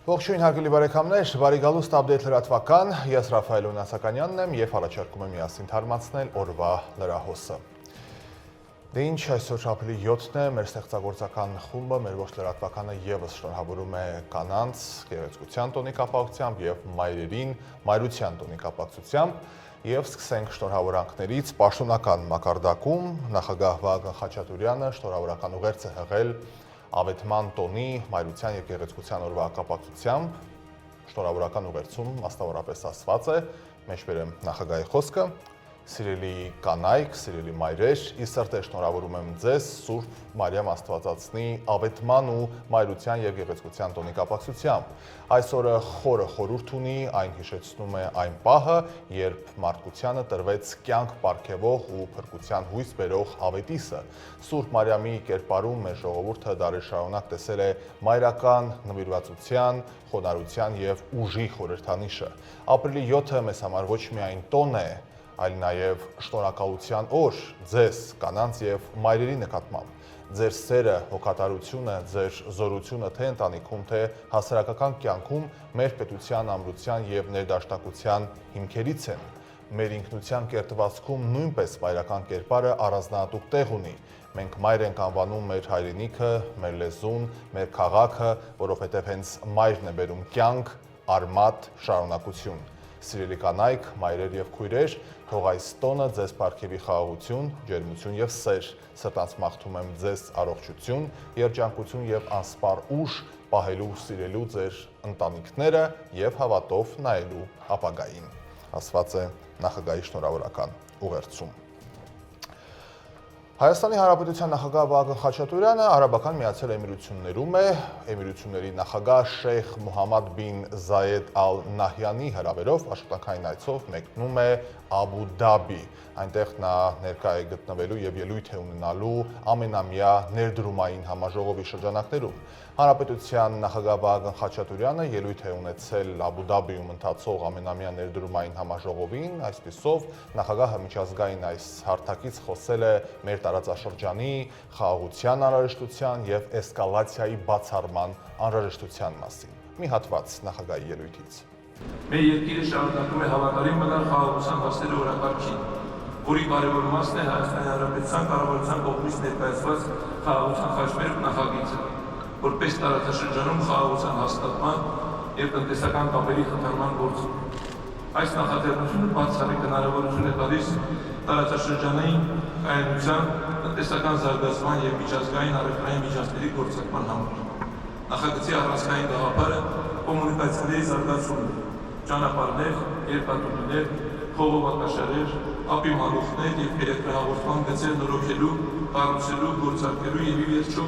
Ողջույն հարգելի բարեկամներ, բարի գալուստ update լրատվական, ես Ռաֆայել Ունասականյանն եմ եւ առաջարկում եմ միասին թարմացնել օրվա լրահոսը։ Դե ինչ այսօր ապրիլի 7-ն է, մեր ստեղծագործական խումբը, մեր ողջ լրատվականը եւս շնորհավորում է կանանց գեղեցկության տոնի կապակցությամբ եւ մայրերին մայրության տոնի կապակցությամբ եւ սկսենք շնորհավորանքներից պաշտոնական մակարդակում նախագահ Վահագն Խաչատուրյանը շնորհավորական ուղերձ է հղել Ավետման տոնի մայրության եւ գեղեցկության օրվա կապակցությամբ շնորհավորական ուղերձում մասնավորապես ասված է մեջբերեմ նախագահի խոսքը Սիրելի կանայք, սիրելի մայրեր, ի սրտե շնորհավորում եմ ձեզ Սուրբ Մարիամ Աստվածածնի ավետման ու մայրության եւ գեղեցկության տոնի կապակցությամբ։ Այս օրը խորը խորհուրդ ունի, այն հիշեցնում է այն պահը, երբ մարդկությանը տրվեց կյանք պարգևող ու փրկության հույս բերող ավետիսը։ Սուրբ Մարիամի կերպարում մեր ժողովուրդը դարեր շարունակ տեսել է մայրական նվիրվածության, խոնարհության եւ ուժի խորհրդանիշը։ Ապրիլի 7-ը մեզ համար ոչ միայն տոն է, այլ նաև շնորհակալության օր ձեզ կանանց եւ մայրերի նկատմամբ։ Ձեր սերը, հոգատարությունը, ձեր զորությունը թե ընտանիքում, թե հասարակական կյանքում մեր պետության ամրության եւ ներդաշնակության հիմքերից են։ Մեր ինքնության կերտվածքում նույնպես մայրական կերպարը առանձնահատուկ տեղ ունի։ Մենք մայր ենք անվանում մեր հայրենիքը, մեր լեզուն, մեր քաղաքը, որովհետեւ հենց մայրն է բերում կյանք, արմատ, շարունակություն։ Սիրելի կանայք, մայրեր եւ քույրեր, թող այս տոնը ձեզ պարգևի խաղաղություն, ջերմություն եւ սեր։ Սրտանց մաղթում եմ ձեզ առողջություն, երջանկություն եւ անսպառ ուժ պահելու ու սիրելու ձեր ընտանիքները եւ հավատով նայելու ապագային։ Ասված է նախագահի շնորհավորական ուղերձում։ Հայաստանի Հանրապետության նախագահ Վահագն Խաչատուրյանը Արաբական Միացյալ Էմիրություններում է, Էմիրությունների նախագահ Շեյխ Մոհամմադ բին Զայեդ Ալ Նահյանի հրավերով աշխատանքային այցով մեկնում է Աբու Դաբի։ Այնտեղ նա ներկա է գտնվելու եւ ելույթ է ունենալու ամենամյա ներդրումային համաժողովի շրջանակներում։ Հանրապետության նախագահ Վահագն Խաչատուրյանը ելույթ է ունեցել Աբու Դաբիում ընթացող ամենամյա ներդրումային համաժողովին, այսպիսով նախագահը միջազգային այս հարթակից խոսել է մեր տարածաշրջանի խաղաղության անհրաժեշտության եւ էսկալացիայի բացառման անհրաժեշտության մասին։ Մի հատված նախագահի ելույթից։ Մեր երկիրը շարունակում է հավատարիմ մնալ խաղաղության հասնելու օրակարգին, որի կարևոր մասն է Հայաստանի Հանրապետության կառավարության կողմից ներկայացված խաղաղության խաչմերուկ նախագիծը, որպես տարածաշրջանում խաղաղության հաստատման եւ տնտեսական կապերի խթանման գործում։ Այս նախաձեռնությունը բացառիկ հնարավորություն է տալիս տարածաշրջանային կայունության, տնտեսական զարգացման եւ միջազգային առևտրային միջոցների գործարկման համար։ Նախագծի առանցքային գաղափարը կոմունիկացիաների զարգացումն է, ճանապարհներ, երկաթուղիներ, խողովակաշարեր, ափի մալուխներ եւ էլեկտրահաղորդման գծեր նորոգելու, կառուցելու, գործարկելու եւ ի վերջո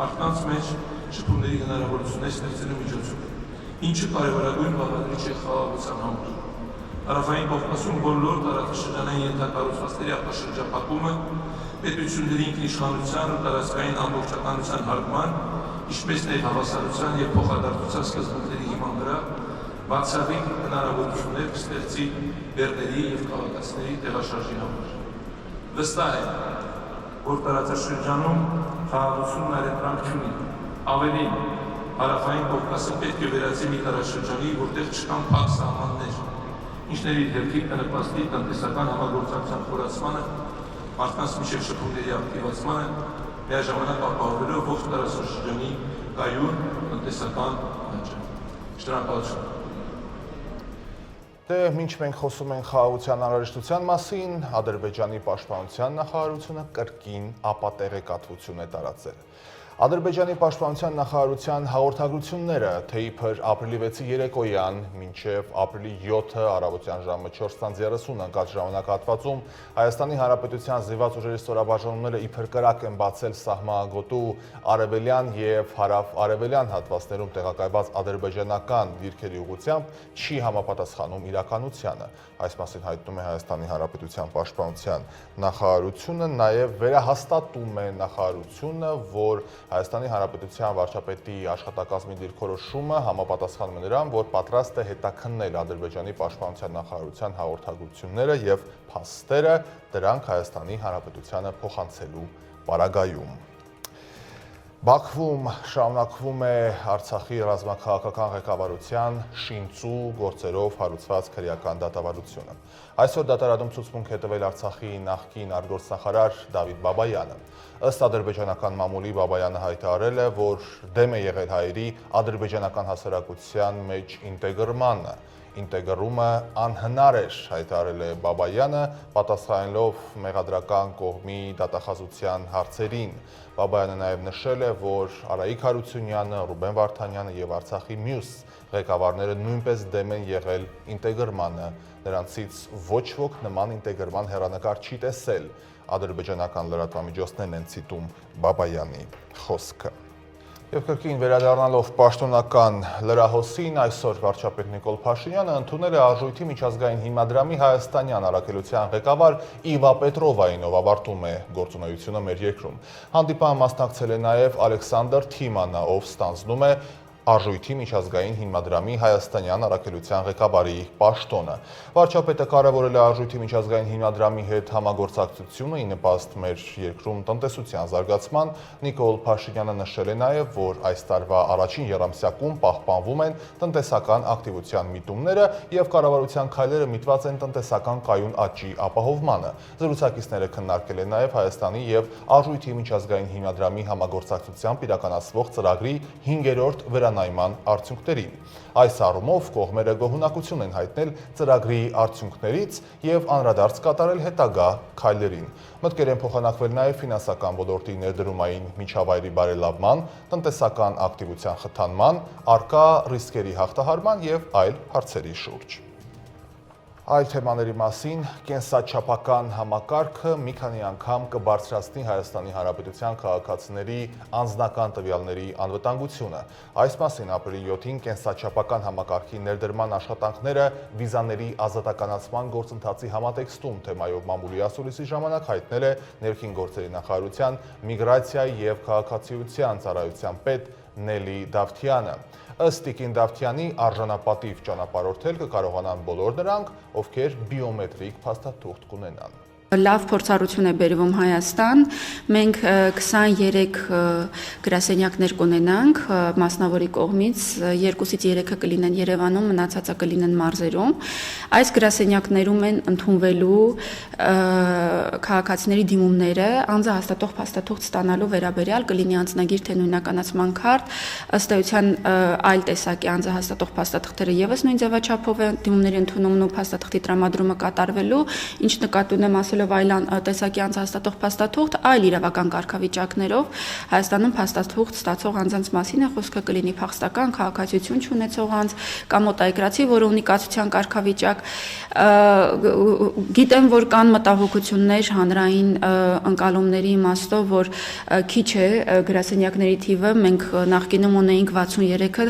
մարդկանց մեջ շփումների հնարավորություններ ստեղծելու միջոցով, ինչը կարևորագույն բաղադրիչ է խաղաղության համար։ Հարավային Կովկասում բոլոր տարածաշրջանային ենթակառուցվածքների արտաշրջապատումը, պետությունների ինքնիշխանության ու տարածքային ամբողջականության հարգման, ինչպես նաև հավասարության եւ փոխադարձության սկզբունքների հիման վրա բացառիկ հնարավորություններ կստեղծի բեռների եւ քաղաքացիների տեղաշարժի համար։ Վստահ է, որ տարածաշրջանում խաղաղությունն այլընտրանք չունի։ Ավելին, Հարավային Կովկասը պետք է վերածի մի տարածաշրջանի, որտեղ չկան փակ սահմաններ, ինչն իր հերթին կնպաստի տնտեսական համագործակցության խորացմանը, մարդկանց միջև շփումների ակտիվացմանը, միաժամանակ ապահովելով ողջ տարածաշրջանի կայուն տնտեսական աճը։ Շնորհակալություն։ Դե մինչ մենք խոսում ենք խաղաղության անհրաժեշտության մասին, Ադրբեջանի պաշտպանության նախարարությունը կրկին ապատեղեկատվություն է տարածել։ Ադրբեջանի պաշտպանության նախարարության հաղորդագրությունները, թե իբր ապրիլի 6-ի երեկոյան մինչև ապրիլի 7-ը առավոտյան ժամը 4:30 ընկած ժամանակահատվածում Հայաստանի Հանրապետության զինված ուժերի ստորաբաժանումները իբր կրակ են բացել սահմանագոտու արևելյան եւ հարավ-արևելյան հատվածներում տեղակայված ադրբեջանական դիրքերի ուղղությամբ չի համապատասխանում իրականությանը։ Այս մասին հայտնում է Հայաստանի Հանրապետության պաշտպանության նախարարությունը, նաեւ վերահաստատում է նախարարությունը, որ Հայաստանի Հանրապետության վարչապետի աշխատակազմի դիրքորոշումը համապատասխանում է նրան, որ պատրաստ է հետաքննել Ադրբեջանի պաշտպանության նախարարության հաղորդագրությունները եւ փաստերը դրանք Հայաստանի Հանրապետությանը փոխանցելու պարագայում։ Բաքվում շարունակվում է Արցախի ռազմաքաղաքական ղեկավարության շինծու գործերով հարուցված քրեական դատավարությունը։ Այսօր դատարանում ցուցմունք է տվել Արցախի նախկին արտգործնախարար Դավիթ Բաբայանը։ Ըստ ադրբեջանական մամուլի Բաբայանը հայտարարել է, որ դեմ է եղել հայերի ադրբեջանական հասարակության մեջ ինտեգրմանը։ Ինտեգրումը անհնար էր, հայտարարել է Բաբայանը, պատասխանելով մեղադրական կողմի դատախազության հարցերին։ Բաբայանը նաև նշել է, որ Արայիկ Հարությունյանը, Ռուբեն Վարդանյանը եւ Արցախի մյուս ղեկավարները նույնպես դեմ են եղել ինտեգրմանը։ Նրանցից ոչ ոք նման ինտեգրման հեռանկար չի տեսել։ Ադրբեջանական լրատվամիջոցներն են ցիտում Բաբայանի խոսքը։ Եվ կրկին վերադառնալով պաշտոնական լրահոսին, այսօր վարչապետ Նիկոլ Փաշինյանը ընդունել է Արժույթի միջազգային հիմնադրամի հայաստանյան առաքելության ղեկավար Իվա Պետրովային, ով ավարտում է գործունեությունը մեր երկրում։ Հանդիպանը մասնակցել է նաև Ալեքսանդր Թիմանը, ով ստանձնում է Արժույթի միջազգային հիմնադրամի հայաստանյան առաքելության ղեկավարի պաշտոնը։ Վարչապետը կարևորել է Արժույթի միջազգային հիմնադրամի հետ համագործակցությունը ի նպաստ մեր երկրում տնտեսության զարգացման։ Նիկոլ Փաշինյանը նշել է նաև, որ այս տարվա առաջին եռամսյակում պահպանվում են տնտեսական ակտիվության միտումները եւ կառավարության քայլերը միտված են տնտեսական կայուն աճի ապահովմանը։ Զրուցակիցները քննարկել են նաև Հայաստանի եւ Արժույթի միջազգային հիմնադրամի համագործակցությամբ իրականացվող ծրագրի 5-րդ վերանայման արդյունքներին։ Այս առումով կողմերը գոհունակություն են հայտնել ծրագրի արդյունքներից եւ անդրադարձ կատարել հետագա քայլերին։ Մտքեր են փոխանակվել նաև ֆինանսական ոլորտի ներդրումային միջավայրի բարելավման, տնտեսական ակտիվության խթանման, առկա ռիսկերի հաղթահարման եւ այլ հարցերի շուրջ։ Այլ թեմաների մասին կենսաչափական համակարգը մի քանի անգամ կբարձրացնի Հայաստանի Հանրապետության քաղաքացիների անձնական տվյալների անվտանգությունը։ Այս մասին ապրիլի 7-ին կենսաչափական համակարգի ներդրման աշխատանքները վիզաների ազատականացման գործընթացի համատեքստում թեմայով մամուլի ասուլիսի ժամանակ հայտնել է Ներքին գործերի նախարարության միգրացիայի եւ քաղաքացիության ծառայության պետ Նելի Դավթյանը։ Ըստ Տիկին Դավթյանի արժանապատիվ ճանապարհորդել կկարողանան բոլոր նրանք, ովքեր բիոմետրիկ փաստաթուղթ կունենան։ Լավ փորձառություն է բերվում Հայաստան։ Մենք 23 գրասենյակներ կունենանք մասնավորի կողմից, 2-ից 3-ը կլինեն Երևանում, մնացածը կլինեն մարզերում։ Այս գրասենյակներում են ընդունվելու քաղաքացիների դիմումները անձահաստատող փաստաթուղթ ստանալու վերաբերյալ, կլինի անձնագիր թե նույնականացման քարտ, ըստ էության այլ տեսակի անձահաստատող փաստաթղթերը եւս նույն ձևաչափով են դիմումների ընդունումն ու փաստաթղթի տրամադրումը կատարվելու, ինչ նկատի ունեմ ասելով այլ տեսակի անձահաստատող փաստաթուղթ, այլ իրավական կարգավիճակներով Հայաստանում փաստաթուղթ ստացող անձանց մասին է խոսքը, կլինի փախստական քաղաքացիություն չունեցող անձ կամ օտայգրացի, որը ունի կացության կարգավիճակ։ Գիտեմ, որ կան մտահոգություններ հանրային ընկալումների իմաստով, որ քիչ է գրասենյակների թիվը, մենք նախկինում ունեինք 63-ը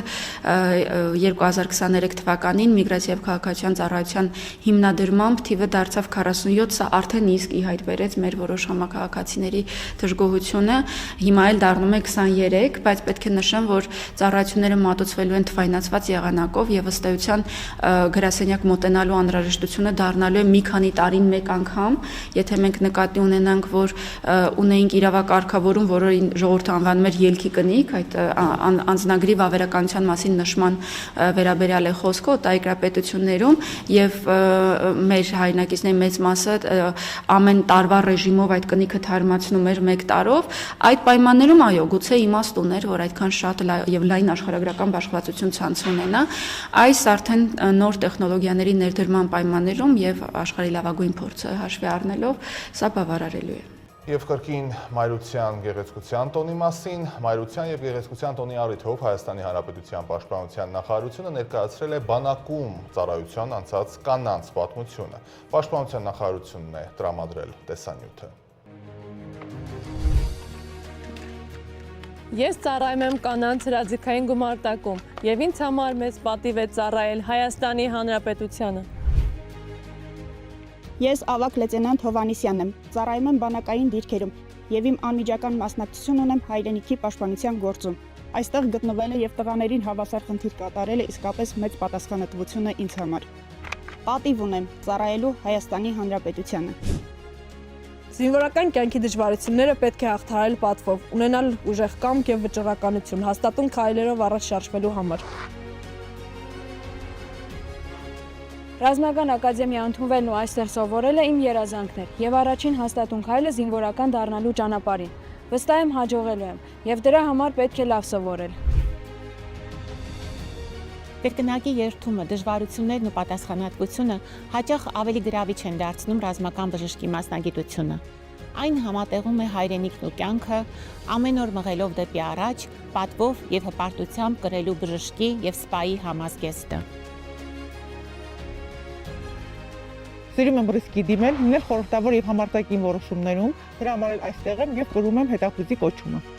2023 թվականին միգրացիա եւ քաղաքացիության ծառայության հիմնադրմամբ թիվը դարձավ 47, սա արդեն իսկ ի հայտ բերեց մեր որոշ համակարգացիների դժգոհությունը, հիմա էլ դառնում է 23, բայց պետք է նշեմ, որ ծառայությունները մատուցվելու են թվայնացված եղանակով եւ ըստ էության գրասենյակ մոտենալու անհրաժեշտությունը դառնալու է մի քանի տարին մեկ անգամ, եթե մենք նկատի ունենանք, որ ունեինք իրավակարգավորում, որին ժողովուրդը անվանում էր ելքի կնիկ, այդ անձնագրի վավերականության մասին նշման վերաբերյալ է խոսքը օտարերկրապետություններում եւ մեր հայրենակիցների մեծ մասը ամեն տարվա ռեժիմով այդ կնիքը թարմացնում էր 1 տարով, այդ պայմաններում այո, գուցե իմաստ ուներ, որ այդքան շատ եւ լայն աշխարհագրական բաշխվածություն ցանց ունենա, այս արդեն նոր տեխնոլոգիաների ներդրման պայմաններում եւ աշխարհի լավագույն փորձը հաշվի առնելով սա բավարարելու է։ Եվ կրկին մայրության գեղեցկության տոնի մասին, մայրության եւ գեղեցկության տոնի առիթով Հայաստանի Հանրապետության Պաշտպանության նախարարությունը ներկայացրել է բանակում ծառայության անցած կանանց պատմությունը։ Պաշտպանության նախարարությունն է տրամադրել տեսանյութը։ Ես ծառայում եմ կանանց հրաձգային գումարտակում եւ ինձ համար մեծ պատիվ է ծառայել Հայաստանի Հանրապետությանը։ Ես ավագ լեյտենանտ Հովհաննիսյանն եմ, ծառայում եմ բանակային դիրքերում եւ իմ անմիջական մասնակցություն ունեմ հայրենիքի պաշտպանության գործում։ Այստեղ գտնվելը եւ տղաներին հավասար խնդիր կատարելը իսկապես մեծ պատասխանատվություն է ինձ համար։ Պատիվ ունեմ ծառայելու Հայաստանի Հանրապետությանը։ Զինվորական կյանքի դժվարությունները պետք է հաղթահարել պատվով, ունենալ ուժեղ կամք եւ վճռականություն, հաստատուն քայլերով առաջ շարժվելու համար։ Ռազմական ակադեմիա ընդունվելն ու այստեղ սովորելը իմ երազանքն էր եւ առաջին հաստատուն քայլը զինվորական դառնալու ճանապարհին։ Վստահ եմ հաջողելու եմ եւ դրա համար պետք է լավ սովորել։ Կրկնակի երթումը, դժվարություններն ու պատասխանատվությունը հաճախ ավելի գրավիչ են դարձնում ռազմական բժշկի մասնագիտությունը։ Այն համատեղում է հայրենիքն ու կյանքը, ամեն օր մղելով դեպի առաջ, պատվով եւ հպարտությամբ կրելու բժշկի եւ սպայի համազգեստը։ Սիրում եմ ռիսկի դիմել, լինել խորհրդավոր եւ համարտակին որոշումներում, դրա համար էլ այստեղ եմ եւ կրում եմ հետախուզի կոչումը։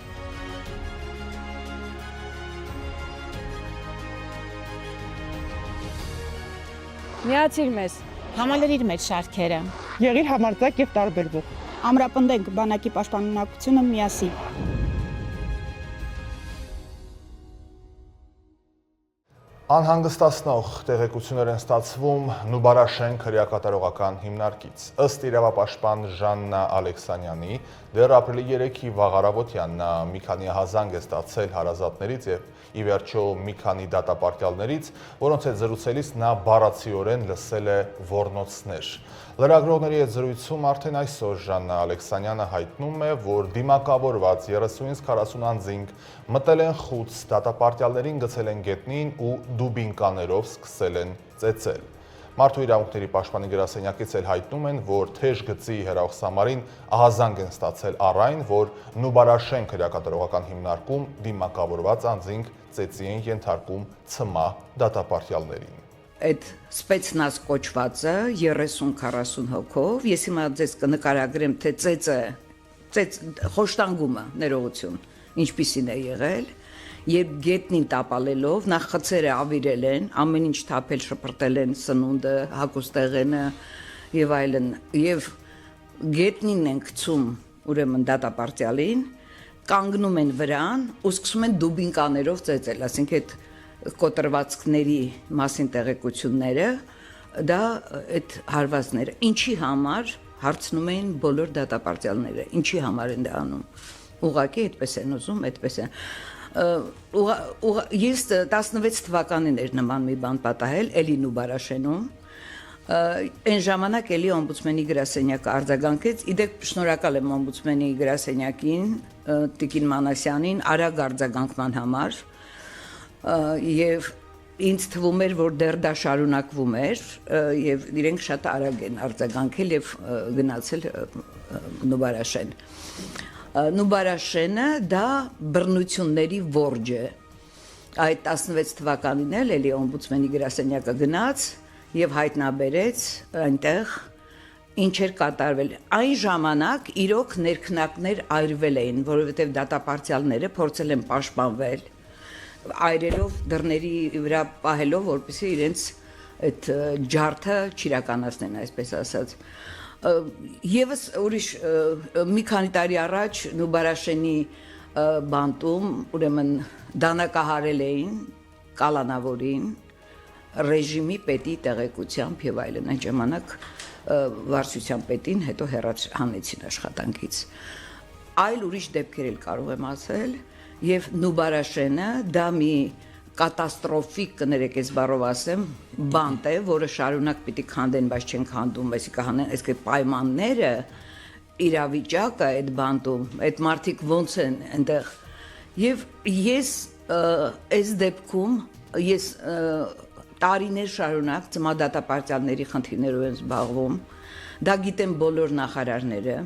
Միացիր մեզ։ Համալրիր մեր շարքերը։ Եղիր համարձակ եւ տարբերվող։ Ամրապնդենք բանակի պաշտպանունակությունը միասին։ Անհանգստացնող տեղեկություններ են ստացվում Նուբարաշենք հրեակատարողական հիմնարկից։ Ըստ իրավապաշտպան Ժաննա Ալեքսանյանի, դեռ ապրիլի 3-ի վաղ առավոտյան նա մի քանի ահազանգ է ստացել հարազատներից եւ ի վերջո մի քանի դատապարտյալներից, որոնց հետ զրուցելիս նա բառացիորեն լսել է ոռնոցներ։ Լրագրողների հետ զրույցում արդեն այսօր Ժաննա Ալեքսանյանը հայտնում է, որ դիմակավորված 30-ից 40 անձինք մտել են խուց, դատապարտյալներին գցել են գետնին ու դուբինկաներով սկսել են ծեծել։ Մարդու իրավունքների պաշտպանի գրասենյակից էլ հայտնում են, որ թեժ գծի հեռախոսահամարին ահազանգ են ստացել առ այն, որ Նուբարաշենք հրեակատարողական հիմնարկում դիմակավորված անձինք ծեծի են ենթարկում ՑՄԱ դատապարտյալներին։ Այդ սպեցնազ կոչվածը 30-40 հոգով, ես հիմա ձեզ կնկարագրեմ, թե խոշտանգումը ներողություն, ինչպիսին է եղել, երբ գետնին տապալելով, նախ խցերը ավիրել են, ամեն ինչ թափել շպրտել են սնունդը, հագուստեղենը եւ այլն, եւ գետնին են գցում ուրեմն դատապարտյալին, կանգնում են վրան ու սկսում են դուբինկաներով ծեծել, ասենք այդ կոտրվածքների մասին տեղեկությունները, դա այդ հարվածները, ինչի համար հարցնում էին բոլոր դատապարտյալները, ինչի համար են դա անում, ուղղակի այդպես են ուզում, այդպես են։ Ես 16 թվականին էր նման մի բան պատահել, էլի Նուբարաշենում, այն ժամանակ էլի օմբուդսմենի գրասենյակը արձագանքեց, իդեպ շնորհակալ եմ օմբուդսմենի գրասենյակին, Տիկին Մանասյանին, արագ արձագանքման համար, եւ ինձ թվում էր, որ դեռ դա շարունակվում էր, եւ իրենք շատ արագ են արձագանքել եւ գնացել Նուբարաշեն։ Նուբարաշենը դա բռնությունների որջ է։ Այդ 16 թվականին էլի օմբուդսմենի գրասենյակը գնաց եւ հայտնաբերեց այնտեղ ինչ էր կատարվել։ Այն ժամանակ իրոք ներքնակներ այրվել էին, որովհետեւ դատապարտյալները փորձել են պաշտպանվել այրերով դռների վրա պահելով, որպեսզի իրենց այդ ջարդը չիրականացնեն, այսպես ասած։ Եվս ուրիշ մի քանի տարի առաջ Նուբարաշենի բանտում ուրեմն դանակահարել էին կալանավորին ռեժիմի պետի տեղեկությամբ եւ այլն, այն ժամանակ վարչության պետին հետո հեռաց հանեցին աշխատանքից։ Այլ ուրիշ դեպքեր էլ կարող եմ ասել եւ Նուբարաշենը դա մի կատաստրոֆիկ, կներեք ես բառով ասեմ, բանտ է, որը շարունակ պիտի քանդեն, բայց չեն քանդում, այսինքն հանեն, այսինքն պայմանները, իրավիճակը այդ բանտում, այդ մարդիկ ոնց են այնտեղ։ Եվ ես այս դեպքում ես տարիներ շարունակ ՑՄԱ դատապարտյալների խնդիրներով եմ զբաղվում, դա գիտեն բոլոր նախարարները։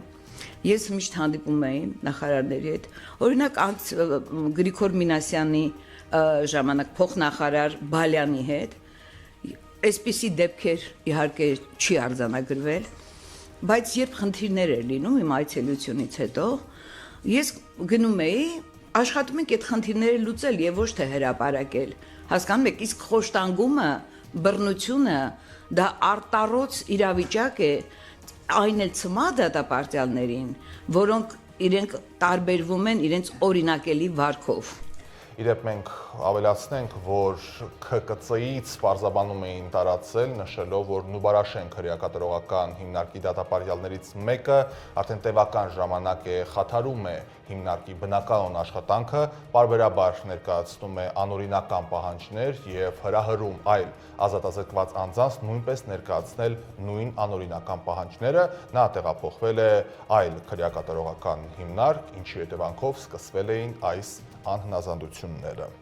Ես միշտ հանդիպում եմ նախարարների հետ։ Օրինակ Գրիգոր Մինասյանի ժամանակ փոխնախարար Բալյանի հետ այսպիսի դեպքեր իհարկե չի արձանագրվել, բայց երբ խնդիրներ էր լինում իմ այցելությունից հետո, ես գնում էի, աշխատում ենք այդ խնդիրները լուծել եւ ոչ թե հրապարակել։ Հասկանում եք, իսկ խոշտանգումը, բռնությունը դա արտառոց իրավիճակ է, այն էլ ՑՄԱ դատապարտյալներին, որոնք իրենք տարբերվում են իրենց օրինակելի վարքով։ Իդեպ մենք ավելացնենք, որ ՔԿՑ-ից պարզաբանում էին տարածել, նշելով, որ Նուբարաշենք հրեակատարողական հիմնարկի դատապարտյալներից մեկը արդեն տևական ժամանակ է խաթարում է հիմնարկի բնականոն աշխատանքը, պարբերաբար ներկայացնում է անօրինական պահանջներ եւ հրահրում այլ ազատազրկված անձանց նույնպես ներկայացնել նույն անօրինական պահանջները, նա տեղափոխվել է այլ քրեակատարողական հիմնարկ, ինչի հետևանքով սկսվել էին այս անհնազանդությունները։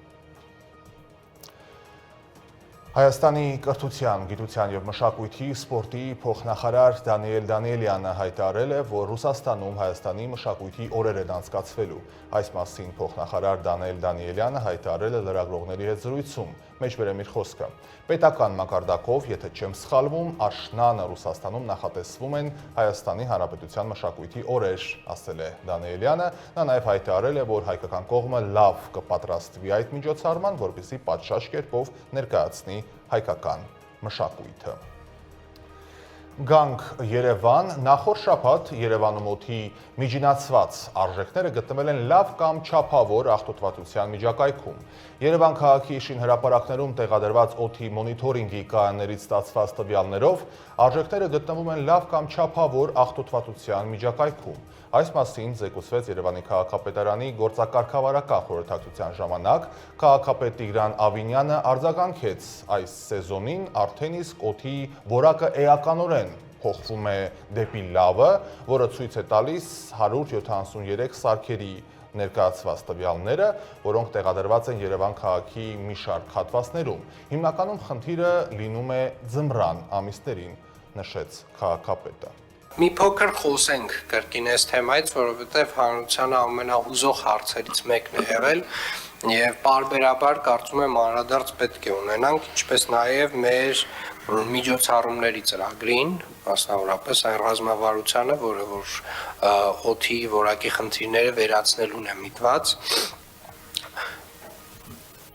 Հայաստանի կրթության, գիտության եւ մշակույթի սպորտի փոխնախարար Դանիել Դանիելյանը հայտարարել է, որ Ռուսաստանում Հայաստանի մշակույթի օրեր են անցկացվելու։ Այս մասին փոխնախարար Դանիել Դանիելյանը հայտարարել է լրագրողների հետ զրույցում, մեջբերեմ իր խոսքը։ Պետական մակարդակով, եթե չեմ սխալվում, աշնանը Ռուսաստանում նախատեսվում են Հայաստանի Հանրապետության մշակույթի օրեր, ասել է Դանիելյանը։ Նա նաև հայտարարել է, որ հայկական կողմը լավ կպատրաստվի այդ միջոցառման, որպեսզի պատշաճ կերպով ներկայացնի հայկական մշակույթը։ Գանք Երևան, նախորդ շաբաթ Երևանում օդի միջինացված արժեքները գտնվել են լավ կամ չափավոր աղտոտվածության միջակայքում։ Երևան քաղաքի շինհրապարակներում տեղադրված օդի մոնիթորինգի կայաններից ստացված տվյալներով արժեքները գտնվում են լավ կամ չափավոր աղտոտվածության միջակայքում։ Այս մասին զեկուցվեց Երևանի քաղաքապետարանի գործակարգավարական խորհրդակցության ժամանակ, քաղաքապետ Տիգրան Ավինյանը արձագանքեց այս սեզոնին արդեն իսկ օդի որակը էականորեն փոխվում է դեպի լավը, որը ցույց է տալիս 173 սարքերի ներկայացված տվյալները, որոնք տեղադրված են Երևան քաղաքի մի շարք հատվածներում։ Հիմնականում խնդիրը լինում է ձմռան ամիսներին, նշեց քաղաքապետը։ Մի փոքր խոսենք կրկին այս թեմայից, որովհետև հանրությանը ամենաուզող հարցերից մեկն է եղել եւ պարբերաբար կարծում եմ անդրադարձ պետք է ունենանք, ինչպես նաեւ մեր միջոցառումների ծրագրին, մասնավորապես այն ռազմավարությանը, որը որ օդի որակի խնդիրները վերացնելուն է միտված։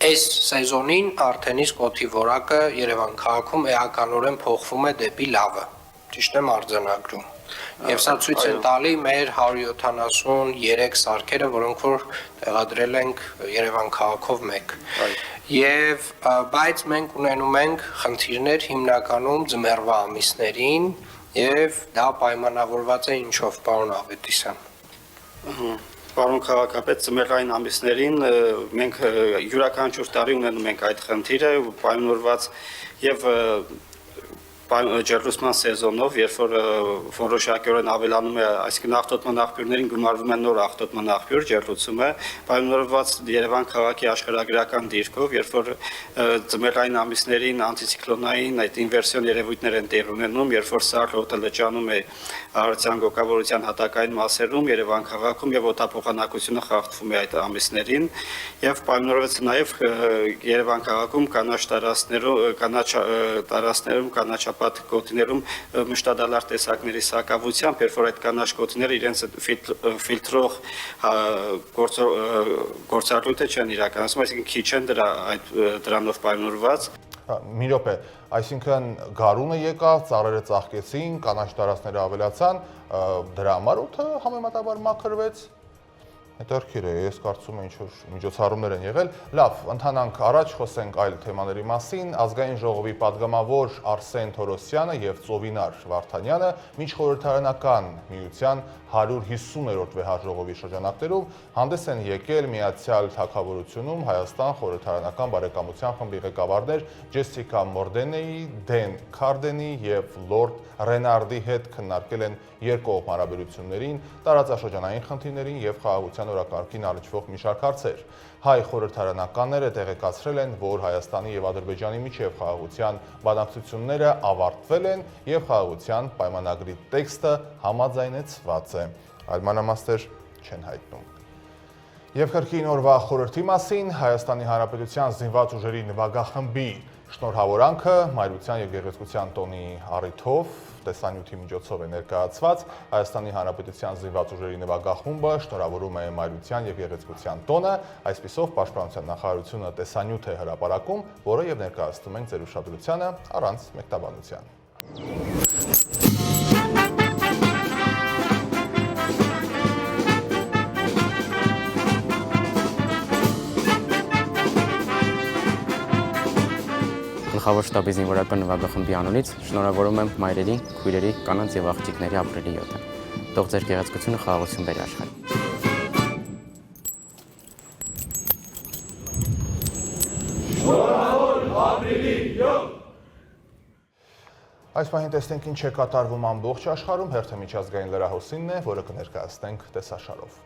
Այս սեզոնին արդեն իսկ օդի որակը Երևան քաղաքում էականորեն փոխվում է դեպի լավը։ Ճիշտ եմ արձանագրում։ Եվ սա ցույց է տալի մեր 173 սարքերը, որոնք որ տեղադրել ենք Երևան քաղաքով մեկ։ Եվ բայց մենք ունենում ենք խնդիրներ հիմնականում ձմեռվա ամիսներին, եւ դա պայմանավորված է ինչով, պարոն Ավետիսյան։ Պարոն քաղաքապետ, ձմեռային ամիսներին մենք յուրաքանչյուր տարի ունենում ենք այդ խնդիրը, պայմանավորված եւ ջեռուցման սեզոնով, երբ որ որոշակիորեն ավելանում է, այսինքն աղտոտման աղբյուրներին գումարվում է նոր աղտոտման աղբյուր, ջեռուցումը, պայմանավորված Երևան քաղաքի աշխարհագրական դիրքով, երբ որ ձմեռային ամիսներին անտիցիկլոնային այդ ինվերսիոն երևույթներ են տեղի ունենում, երբ որ սառը օդը լճանում է արարության գոգավորության հատակային մասերում, Երևան քաղաքում եւ օդափոխանակությունը խախտվում է այդ ամիսներին, եւ պայմանավորված նաեւ Երևան քաղաքում կանաչ տարածքներում կանաչապատ գոտիներում մշտադալար տեսակների սակավությամբ, երբ որ այդ կանաչ գոտիները իրենց ֆիլտրող գործառույթը չեն իրականացնում, այսինքն քիչ են դրանով պայմանավորված։ Մի րոպե, այսինքն գարունը եկավ, ծառերը ծաղկեցին, կանաչ տարածքները ավելացան, դրա համար օդը համեմատաբար մաքրվեց։ Հետաքրքիր է, ես կարծում եմ ինչ-որ միջոցառումներ են եղել։ Լավ, ընթանանք առաջ, խոսենք այլ թեմաների մասին։ Ազգային ժողովի падգամավոր Արսեն Թորոսյանը եւ Ծովինար Վարդանյանը միջխորհրդարանական միության 150-րդ վեհաժողովի շրջանակներում հանդես են եկել Միացյալ Թագավորությունում Հայաստան խորհրդարանական բարեկամության խմբի ղեկավարներ Ջեսիկա Մորդենեի, Դեն Քարդենի եւ Լորդ Ռենարդի հետ քննարկել են երկկողմ հարաբերություններին, տարածաշրջանային խնդիրներին եւ խաղաղության օրակարգին առնչվող մի շարք հարցեր։ Հայ խորհրդարանականները տեղեկացրել են, որ Հայաստանի եւ Ադրբեջանի միջև խաղաղության բանակցությունները ավարտվել են եւ խաղաղության պայմանագրի տեքստը համաձայնեցված է։ Այլ մանրամասներ չեն հայտնում։ Եվ կրկին օրվա խորհրդի մասին Հայաստանի Հանրապետության զինված ուժերի նվագախմբի շնորհավորանքը Մայրության եւ Գեղեցկության տոնի առիթով տեսանյութի միջոցով է ներկայացված։ Հայաստանի Հանրապետության զինված ուժերի նվագախումբը շնորհավորում է Մայրության եւ Գեղեցկության տոնը, այսպիսով Պաշտպանության նախարարությունը տեսանյութ է հրապարակում, որը եւ ներկայացնում ենք ձեր ուշադրությանը առանց մեկնաբանության։ Գլխավոր շտաբի զինվորական նվագախմբի անունից շնորհավորում եմ մայրերի, քույրերի, կանանց եւ աղջիկների ապրիլի 7-ը։ Թող ձեր գեղեցկությունը խաղաղություն բերի աշխարհին։ Այս պահին տեսնենք ինչ է կատարվում ամբողջ աշխարհում, հերթը միջազգային լրահոսինն է, որը կներկայացնենք տեսաշարով։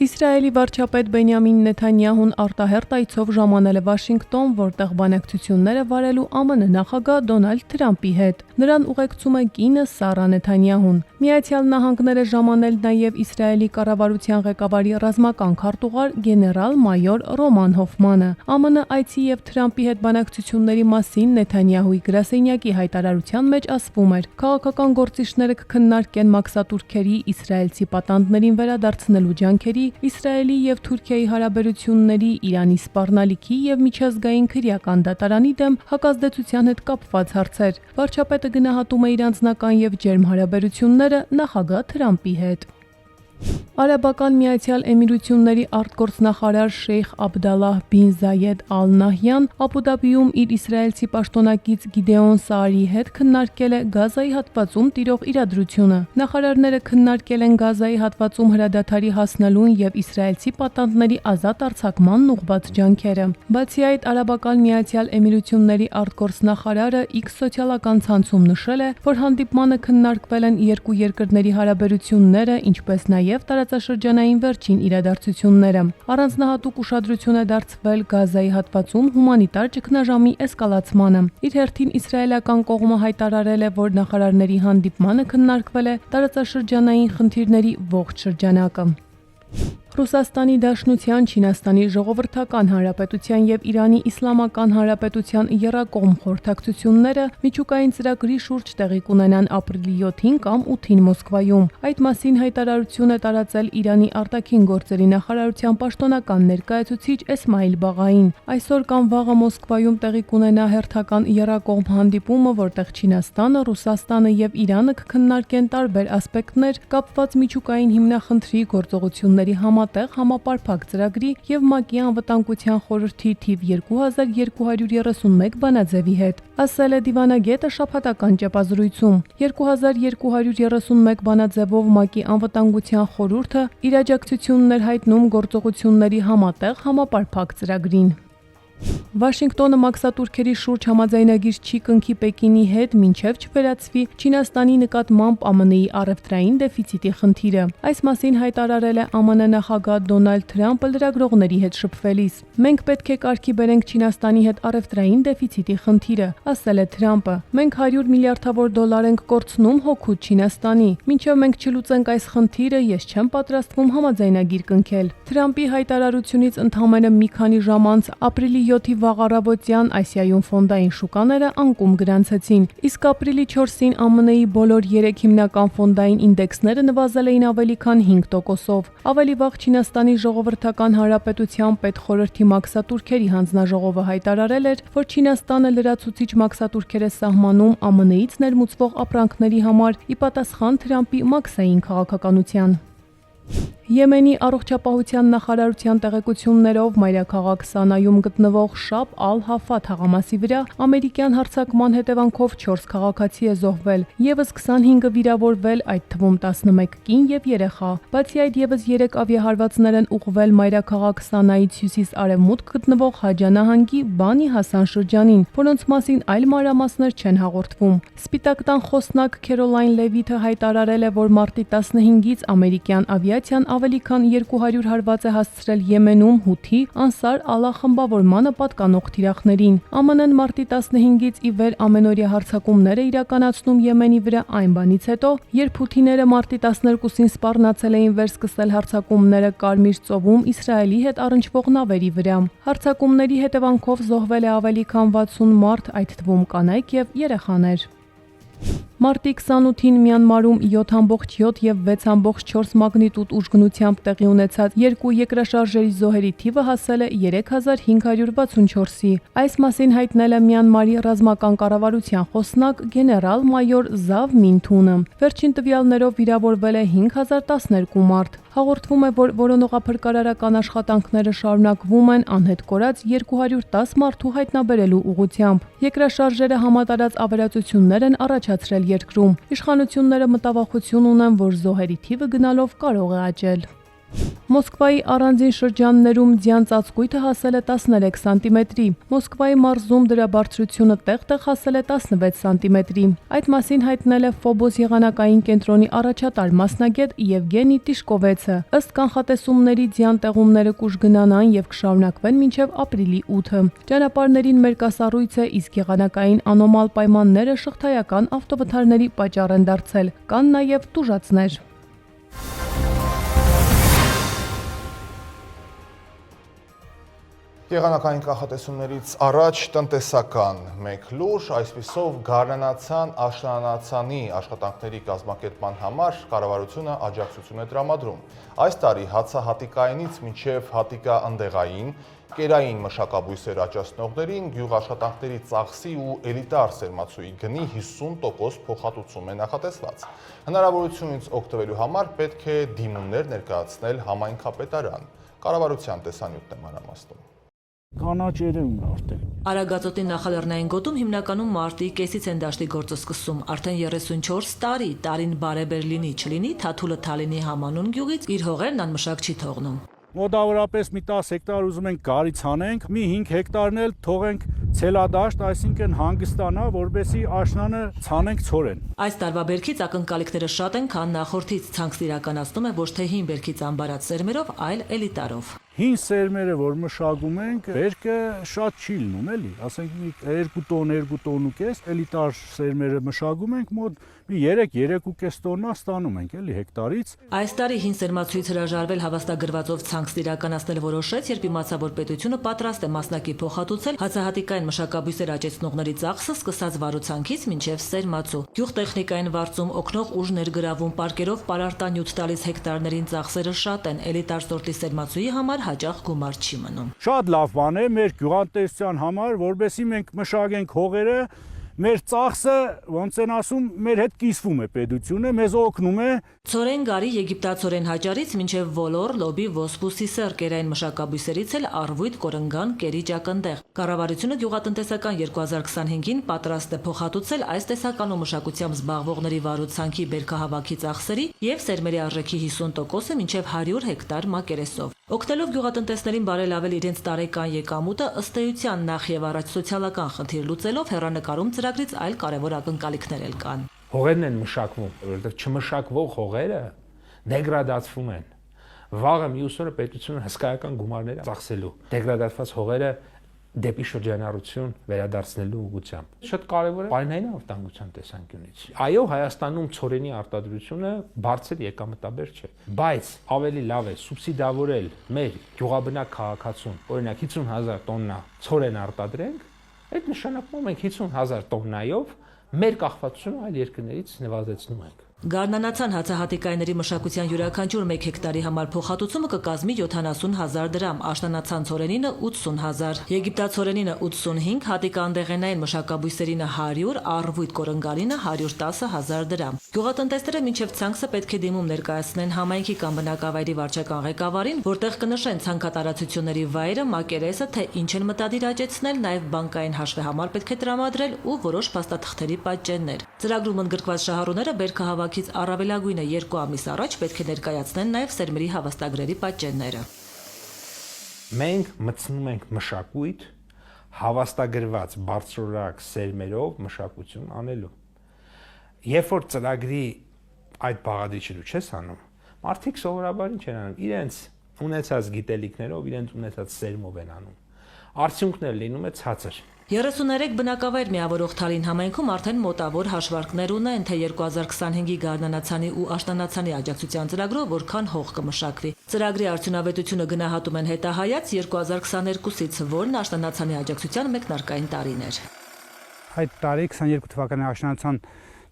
Իսրայելի վարչապետ Բենյամին Նեթանյահուն արտահերտ այցով ժամանել է Վաշինգտոն, որտեղ բանակցությունները վարելու ԱՄՆ նախագահ Դոնալդ Թրամփի հետ։ Նրան ուղեկցում է կինը Սարա Նեթանյահուն։ Միացյալ Նահանգները ժամանել նաև Իսրայելի կառավարության ղեկավարի ռազմական քարտուղար գեներալ-մայոր Ռոման Հոֆմանը։ ԱՄՆ այցի եւ Թրամփի հետ բանակցությունների մասին Նեթանյահուի գրասենյակի հայտարարության մեջ ասվում էր. քաղաքական գործիչները կքննարկեն մաքսատուրքերի իսրայելցի պատանդներին վերադարձնելու ջանքերի, Իսրայելի եւ Թուրքիայի հարաբերությունների, Իրանի սպառնալիքի եւ միջազգային քրեական դատարանի դեմ հակազդեցության հետ կապված հարցեր։ Վարչապետը գնահատում է իր անձնական եւ ջերմ հարաբերությունները նախագահ Թրամփի հետ։ Արաբական Միացյալ Էմիրությունների արտգործնախարար Շեյխ Աբդալլահ բին Զայեդ Ալ Նահյան Աբու Դաբիում իր իսրայելցի պաշտոնակից Գիդեոն Սաարի հետ քննարկել է Գազայի հատվածում տիրող իրադրությունը։ Նախարարները քննարկել են Գազայի հատվածում հրադադարի հասնելուն եւ իսրայելցի պատանդների ազատ արձակմանն ուղղված ջանքերը։ Բացի այդ, Արաբական Միացյալ Էմիրությունների արտգործնախարարը X սոցիալական ցանցում նշել է, որ հանդիպմանը քննարկվել են երկու երկրների հարաբերությունները, ինչպես նաև տարածաշրջանային վերջին իրադարձությունները։ Առանձնահատուկ ուշադրություն է դարձվել Գազայի հատվածում հումանիտար ճգնաժամի էսկալացմանը։ Իր հերթին իսրայելական կողմը հայտարարել է, որ նախարարների հանդիպմանը քննարկվել է տարածաշրջանային խնդիրների ողջ շրջանակը։ Ռուսաստանի Դաշնության, Չինաստանի Ժողովրդական Հանրապետության եւ Իրանի Իսլամական Հանրապետության եռակողմ խորհրդակցությունները միջուկային ծրագրի շուրջ տեղի կունենան ապրիլի 7-ին կամ 8-ին Մոսկվայում։ Այդ մասին հայտարարություն է տարածել Իրանի արտաքին գործերի նախարարության պաշտոնական ներկայացուցիչ Էսմայիլ Բաղային։ Այսօր կամ վաղը Մոսկվայում տեղի կունենա հերթական եռակողմ հանդիպումը, որտեղ Չինաստանը, Ռուսաստանը եւ Իրանը կքննարկեն տարբեր ասպեկտներ կապված միջուկային հիմնախնդրի գործողությունների համատեղ համապարփակ ծրագրի եւ ՄԱԿ-ի անվտանգության խորհրդի թիվ 2231 բանաձևի հետ, ասել է դիվանագետը շաբաթական ճեպազրույցում։ 2231 բանաձևով ՄԱԿ-ի անվտանգության խորհուրդը իր աջակցությունն էր հայտնում գործողությունների համատեղ համապարփակ ծրագրին։ Վաշինգտոնը մաքսատուրքերի շուրջ համաձայնագիր չի կնքի Պեկինի հետ, մինչև չվերացվի Չինաստանի նկատմամբ ԱՄՆ-ի առևտրային դեֆիցիտի խնդիրը։ Այս մասին հայտարարել է ԱՄՆ նախագահ Դոնալդ Թրամփը լրագրողների հետ շփվելիս։ Մենք պետք է կարգի բերենք Չինաստանի հետ առևտրային դեֆիցիտի խնդիրը, ասել է Թրամփը։ Մենք 100 միլիարդավոր դոլար ենք կորցնում հօգուտ Չինաստանի։ Մինչև մենք չլուծենք այս խնդիրը, ես չեմ պատրաստվում համաձայնագիր կնքել։ Թրամփի հայտարարությունից ընդամենը մի քանի ժամ անց ապրիլի 7-ի վաղ առավոտյան Ասիայում ֆոնդային շուկաները անկում գրանցեցին, իսկ ապրիլի 4-ին ԱՄՆ-ի բոլոր 3 հիմնական ֆոնդային ինդեքսները նվազել էին ավելի քան 5%-ով։ Ավելի վաղ Չինաստանի Ժողովրդական Հանրապետության պետխորհրդի մաքսատուրքերի հանձնաժողովը հայտարարել էր, որ Չինաստանը լրացուցիչ մաքսատուրքեր է սահմանում ԱՄՆ-ից ներմուծվող ապրանքների համար ի պատասխան Թրամփի մաքսային քաղաքականության։ Եմենի առողջապահության նախարարության տեղեկություններով մայրաքաղաք Սանայում գտնվող Շաբ Ալ-Հաֆա թաղամասի վրա ամերիկյան հարձակման հետևանքով 4 քաղաքացի է զոհվել, եւս 25-ը վիրավորվել, այդ թվում 11 կին եւ երեխա։ Բացի այդ, եւս 3 ավիահարվածներ են ուղղվել մայրաքաղաք Սանայից հյուսիս-արևմուտք գտնվող Հաջա նահանգի Բանի Հասան շրջանին, որոնց մասին այլ մանրամասներ չեն հաղորդվում։ Սպիտակ տան խոսնակ Քերոլայն Լևիթը հայտարարել է, որ մարտի 15-ից ամերիկյան ավիացիան ավելի քան 200 հարված է հասցրել Եմենում Հութի Անսար Ալլահ խմբավորմանը պատկանող թիրախներին։ ԱՄՆ-ն մարտի 15-ից ի վեր ամենօրյա հարձակումներ է իրականացնում Եմենի վրա այն բանից հետո, երբ հութիները մարտի 12-ին սպառնացել էին վերսկսել հարձակումները Կարմիր ծովում Իսրայելի հետ առնչվող նավերի վրա։ Հարձակումների հետևանքով զոհվել է ավելի քան 60 մարդ, այդ թվում կանայք եւ երեխաներ։ Մարտի 28-ին Մյանմարում 7.7 եւ 6.4 մագնիտուդ ուժգնությամբ տեղի ունեցած երկու երկրաշարժերի զոհերի թիվը հասել է 3564-ի։ Այս մասին հայտնել է Մյանմարի ռազմական կառավարության խոսնակ գեներալ-մայոր Զավ Մինթունը։ Վերջին տվյալներով վիրավորվել է 5012 մարդ։ Հաղորդվում է, որ որոնողափրկարարական աշխատանքները շարունակվում են անհետ կորած 210 մարդու հայտնաբերելու ուղղությամբ։ Երկրաշարժերը համատարած ավերածություններ են առաջացրել երկրում։ Իշխանությունները մտավախություն ունեն, որ զոհերի թիվը գնալով կարող է աճել։ Մոսկվայի առանձին շրջաններում ձյան ծածկույթը հասել է 13 սանտիմետրի, Մոսկվայի մարզում դրա բարձրությունը տեղ-տեղ հասել է 16 սանտիմետրի։ Այդ մասին հայտնել է Ֆոբոս եղանակային կենտրոնի առաջատար մասնագետ Եվգենի Տիշկովեցը։ Ըստ կանխատեսումների ձյան տեղումները կուժ գնանան եւ կշարունակվեն մինչեւ ապրիլի 8-ը։ Ճանապարհներին մերկասառույց է, իսկ եղանակային անոմալ պայմանները շղթայական ավտովթարների պատճառ են դարձել։ Կան նաեւ տուժածներ։ Եղանակային կանխատեսումներից առաջ տնտեսական մեկ լուր, այսպիսով գարնանացան աշնանացանի աշխատանքների կազմակերպման համար կառավարությունը աջակցություն է տրամադրում։ Այս տարի հացահատիկայինից մինչև հատիկա ընդեղային, կերային մշակաբույսեր աճացնողներին գյուղաշխատանքների ծախսի ու էլիտար սերմացուի գնի 50% փոխհատուցում է նախատեսված։ Հնարավորությունից օգտվելու համար պետք է դիմումներ ներկայացնել համայնքապետարան։ Կառավարության տեսանյութն է մանրամասնում։ Կանաչերում արդեն։ Արագածոտի նախալեռնային գոտում հիմնականում մարտի կեսից են դաշտի գործը սկսում, արդեն 34 տարի, տարին բարեբեր լինի չլինի, Թաթուլը Թալինի Համանուն գյուղից իր հողերն անմշակ չի թողնում։ Մոտավորապես մի 10 հեկտար ուզում ենք գարից հանենք, մի 5 հեկտարն էլ թողենք ցելադաշտ, այսինքն հանգստանա, որբեսի աշնանը ցանենք ցորեն։ Այս տարվա բերքից ակնկալիքները շատ են, քան նախորդից, ցանքս իրականացնում է ոչ թե հին բերքից ամբարած սերմերով, այլ էլիտարով։ Հին սերմերը, որ մշակում ենք, բերքը շատ չի լինում, էլի, ասենք 2 տոն ու կես, էլիտար սերմերը մշակում ենք, մոտ 3-3.5 տոննա ստանում ենք, էլի հեկտարից։ Այս տարի հին սերմացուից հրաժարվել հավաստագրվածով ցանքս իրականացնել որոշեց, երբ իմացավ, որ պետությունը պատրաստ է մասնակի փոխհատուցել հացահատիկային մշակաբույսեր աճեցնողների ծախսը սկսած վարուցանքից մինչև սերմացու։ Գյուղտեխնիկային վարձում օգնող ուժ ներգրավում, պարկերով պարարտանյութ տալիս հեկտարներին ծախսերը շատ են, էլիտար սորտի սերմացուի համար հաճախ գումար չի մնում։ Շատ լավ բան է մեր գյուղատնտեսության համար, որովհետեւ մենք մշակենք հողերը, մեր ծախսը ոնց են ասում, մեր հետ կիսվում է պետությունը, մեզ օգնում է։ Ցորեն գարի եգիպտացորեն հաճարից մինչև ոլոր, լոբի, ոսպու, սիսեր կերային մշակաբույսերից էլ արվույթ, կորնգան, կերի ճակնդեղ։ Կառավարությունը գյուղատնտեսական 2025-ին պատրաստ է փոխհատուցել այս տեսականու մշակությամբ զբաղվողների վարուցանքի բերքահավաքի ծախսերի եւ սերմերի արժեքի 50%-ը մինչև 100 հեկտար մակերեսով։ Օգնելով գյուղատնտեսներին բարելավել իրենց տարեկան եկամուտը, ըստ էության նախ եւ առաջ սոցիալական խնդիր լուծելով հեռանկարում ծրագրից այլ կարևոր ակնկալիքներ էլ կան։ Հողերն են մշակվում, որովհետև չմշակվող հողերը դեգրադացվում են։ Վաղը մյուս օրը պետությունը հսկայական գումարներ է ծախսելու դեգրադացված հողերը դեպի շրջանառություն վերադարձնելու ուղղությամբ։ Շատ կարևոր է պայմանային անվտանգության տեսանկյունից։ Այո, Հայաստանում ցորենի արտադրությունը բարձր եկամտաբեր չէ, բայց ավելի լավ է սուբսիդավորել մեր գյուղաբնակ քաղաքացուն, օրինակ 50,000 տոննա ցորեն արտադրենք, այդ նշանակում մենք 50,000 տոննայով մեր կախվածությունը այլ երկրներից նվազեցնում ենք։ Գարնանացան հացահատիկայինների մշակության յուրաքանչյուր 1 հեկտարի համար փոխհատուցումը կկազմի 70,000 դրամ, աշնանացան ցորենինը 80,000, եգիպտացորենինը 85, հատիկանդեղենային մշակաբույսերինը 100, արվույթ կորնգալինը 110,000 դրամ։ Գյուղատնտեսները մինչև ցանքսը պետք է դիմում ներկայացնեն համայնքի կամ բնակավայրի վարչական ղեկավարին, որտեղ կնշեն ցանքատարածությունների վայրը, մակերեսը, թե ինչ են մտադիր աճեցնել, նաև բանկային հաշվեհամար պետք է տրամադրել ու որոշ փաստաթղթերի պատճեններ։ Ծրագրում ընդգրկված շահառուները բերքահավաքի առավելագույնը 2 ամիս առաջ պետք է ներկայացնեն նաև սերմերի հավաստագրերի պատճենները։ Մենք մտցնում ենք մշակույթ հավաստագրված բարձրորակ սերմերով մշակություն անելու։ Երբ որ ծրագրի այդ բաղադրիչը չես անում, մարդիկ սովորաբար ինչ են անում, իրենց ունեցած գիտելիքներով, իրենց ունեցած սերմով են անում։ Արդյունքն էլ լինում է ցածր։ 33 բնակավայր միավորող Թալին համայնքում արդեն մոտավոր հաշվարկներ ունեն, թե 2025-ի գարնանացանի ու աշնանացանի աջակցության ծրագրով որքան հող կմշակվի։ Ծրագրի արդյունավետությունը գնահատում են հետահայաց 2022-ից, որն աշնանացանի աջակցության մեկնարկային տարին էր։ Այդ տարի 22 թվականի աշնանացան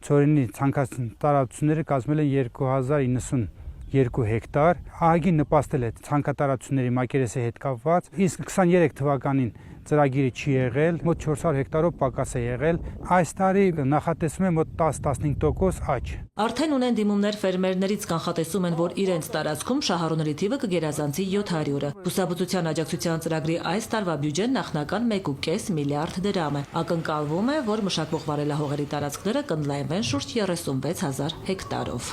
ցորենի ցանկացած տարածությունները կազմել են 2090 2 հեկտար, ահագին նպաստել է ցանկատարությունների մակերեսի հետ կապված, իսկ 23 թվականին ծրագիրը չի եղել, մոտ 400 հեկտարով պակաս է եղել, այս տարի նախատեսվում է մոտ 10-15% աճ։ Արդեն ունեն դիմումներ ֆերմերներից կանխատեսում են, որ իրենց տարածքում շահառուների թիվը կգերազանցի 700-ը։ Բուսաբուծության աջակցության ծրագրի այս տարվա բյուջեն նախնական 1.5 միլիարդ դրամ է։ Ակնկալվում է, որ մշակվող վարելահողերի տարածքները կընդլայնվեն շուրջ 36,000 հեկտարով։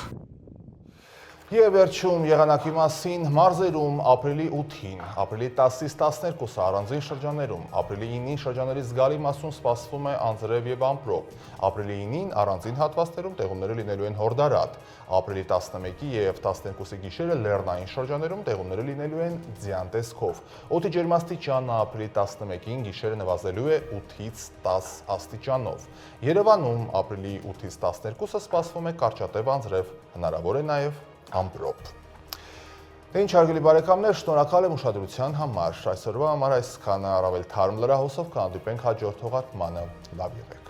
Եվ վերջում եղանակի մասին մարզերում ապրիլի 8-ին, ապրիլի 10-ից 12-ը առանձին շրջաներում, ապրիլի 9-ին շրջաների զգալի մասում սպասվում է անձրև եւ ամպրոպ, ապրիլի 9-ին առանձին հատվածներում տեղումները լինելու են հորդարատ, ապրիլի 11-ի եւ 12-ի գիշերը լեռնային շրջաներում տեղումները լինելու են ձյան տեսքով, օդի ջերմաստիճանը ապրիլի 11-ին գիշերը նվազելու է 8-ից 10 աստիճանով, Երևանում ապրիլի 8-ից 12-ը սպասվում է կարճատև անձրև, հնարավոր է նաեւ ամպրոպ։ Ինչ հարգելի բարեկամներ, շնորհակալ եմ ուշադրության համար, այսօրվա համար այսքանը, առավել թարմ լրահոսով կհանդիպենք հաջորդ թողարկմանը, լավ եղեք։